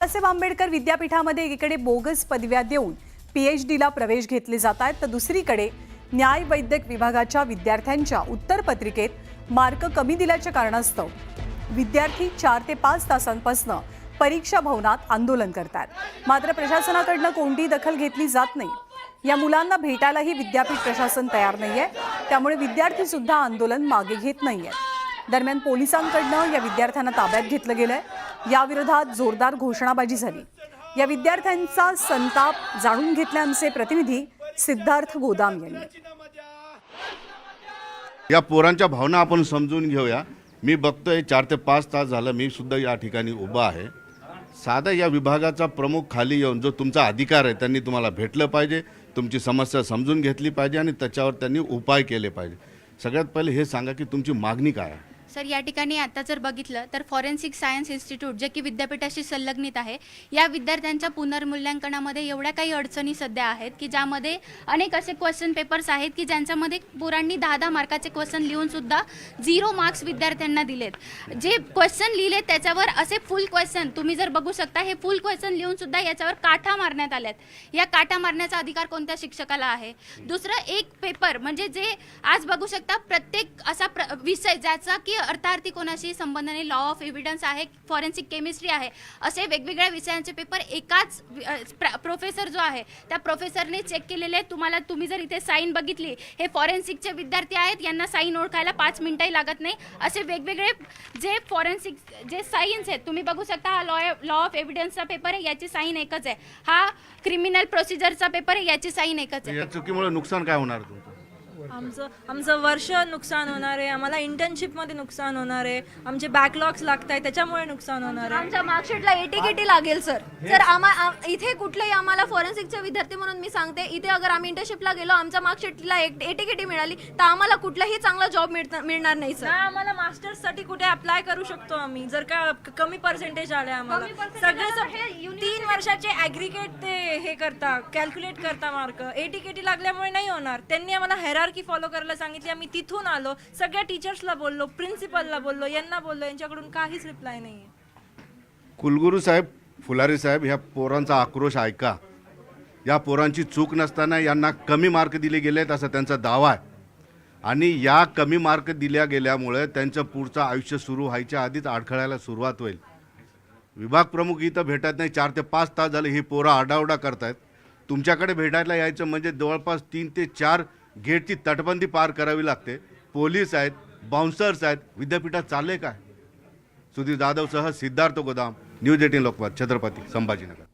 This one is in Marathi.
बाबासाहेब आंबेडकर विद्यापीठामध्ये एकीकडे बोगस पदव्या देऊन पीएचडीला प्रवेश घेतले जात आहेत, तर दुसरीकडे न्याय वैद्यक विभागाच्या विद्यार्थ्यांच्या उत्तरपत्रिकेत मार्क कमी दिल्याच्या कारणास्तव विद्यार्थी 4 ते 5 तासांपासून परीक्षा भवनात आंदोलन करतात। मात्र प्रशासनाकडून कोणतीही दखल घेतली जात नाही। या मुलांना भेटायलाही विद्यापीठ प्रशासन तयार नाहीये, त्यामुळे विद्यार्थी सुद्धा आंदोलन मागे घेत नाहीयेत। दरम्यान पोलिसांकडून या विद्यार्थ्यांना ताब्यात घेतलं गेलंय। या विरोधात जोरदार घोषणाबाजी झाली। या विद्यार्थ्यांचा संताप जाणून घेतले आमचे प्रतिनिधी सिद्धार्थ गोदाम यांनी। या पोरांच्या भावना आपण समजून घेऊया। मी बघतोय 4 ते 5 तास झालं मी सुद्धा या ठिकाणी उभा आहे। साधा या विभागाचा प्रमुख खाली येऊन जो तुमचा अधिकार आहे त्यांनी तुम्हाला भेटलं पाहिजे, तुमची समस्या समजून घेतली पाहिजे आणि त्याच्यावर त्यांनी उपाय केले पाहिजे। सगळ्यात पहिले हे सांगा की तुमची मागणी काय आहे? सर, या ठिकाणी आता जर बघितलं तर फॉरेन्सिक सायन्स इन्स्टिट्यूट जे की विद्यापीठाशी संलग्नित आहे, या विद्यार्थ्यांच्या पुनर्मूल्यांकनामध्ये एवढ्या काही अडचणी सध्या आहेत की ज्यामध्ये अनेक असे क्वेश्चन पेपर्स आहेत की ज्यांच्यामध्ये पोरांनी 10-10 मार्काचे क्वेश्चन लिहून सुद्धा 0 मार्क्स विद्यार्थ्यांना दिलेत। जे क्वेश्चन लिहिले त्याच्यावर असे फुल क्वेश्चन तुम्ही जर बघू शकता, हे फुल क्वेश्चन लिहून सुद्धा याच्यावर काठा मारण्यात आल्यात। या काठा मारण्याचा अधिकार कोणत्या शिक्षकाला आहे? दुसरं एक पेपर म्हणजे जे आज बघू शकता प्रत्येक असा विषय ज्याचा की अर्थार्थी कोणाशी संबंध नाही, लॉ ऑफ एव्हिडन्स आहे, फॉरेन्सिक केमिस्ट्री आहे, असे वेगवेगळ्या विषयांचे पेपर एकाच प्रोफेसर जो आहे त्या प्रोफेसरने चेक केलेले। तुम्ही जर इथे साईन बघितली, हे फॉरेन्सिकचे विद्यार्थी आहेत, यांना साईन ओळखायला 5 मिनिटंही लागत नाही। असे वेगवेगळे जे फॉरेन्सिक जे सायन्स आहेत तुम्ही बघू शकता, हा लॉ ऑफ एव्हिडन्सचा पेपर आहे, याची साईन एकच आहे। हा क्रिमिनल प्रोसिजरचा पेपर आहे, याची साईन एकच आहे। या चुकीमुळे नुकसान काय होणार तुमचं? आमचं वर्ष नुकसान होणार आहे, आम्हाला इंटर्नशिपमध्ये नुकसान होणार आहे, आमचे बॅकलॉग्स लागत आहेत त्याच्यामुळे नुकसान होणार आहे। आमच्या मार्कशीटला एटीकेटी लागेल सर। जर इथे कुठलेही आम्हाला फॉरेन्सिकचे विद्यार्थी म्हणून मी सांगते, इथे अगर आम्ही इंटर्नशिपला गेलो, आमच्या मार्कशीटला एटीकेटी मिळाली तर आम्हाला कुठलाही चांगला जॉब मिळणार नाही सर। आम्हाला मास्टर्ससाठी कुठे अप्लाय करू शकतो आम्ही जर का कमी पर्सेंटेज आले आम्हाला। सगळे 3 वर्षाचे ॲग्रिगेट ते हे करता, कॅल्क्युलेट करता मार्क, एटीकेटी लागल्यामुळे नाही होणार। त्यांनी आम्हाला हायरार्की फॉलो करायला सांगितली, आम्ही तिथून आलो, सगळ्या टीचर्सला बोललो, प्रिन्सिपलला बोललो, यांना बोललो, यांच्याकडून काहीच रिप्लाय नाहीये। कुलगुरू साहेब, फुलारी साहेब, ह्या पोरांचा आक्रोश ऐका। या पोरांची चूक नसताना यांना कमी मार्क दिले गेलेत असा त्यांचा दावा आहे आणि या कमी मार्क दिल्या गेल्यामुळे त्यांचं पुढचं आयुष्य सुरू व्हायच्या आधीच अडखळायला सुरुवात होईल। विभाग प्रमुख इथं भेटत नाही, 4 ते 5 तास झाले ही पोरं आडावडा करतायत। तुमच्याकडे भेटायला यायचं म्हणजे जवळपास 3 ते 4 गेटची तटबंदी पार करावी लागते। पोलीस आहेत, बाउन्सर्स आहेत, विद्यापीठात चालले काय? सुधीर जाधवसह सिद्धार्थ गोदाम, न्यूज 18 लोकमत, छत्रपती संभाजीनगर।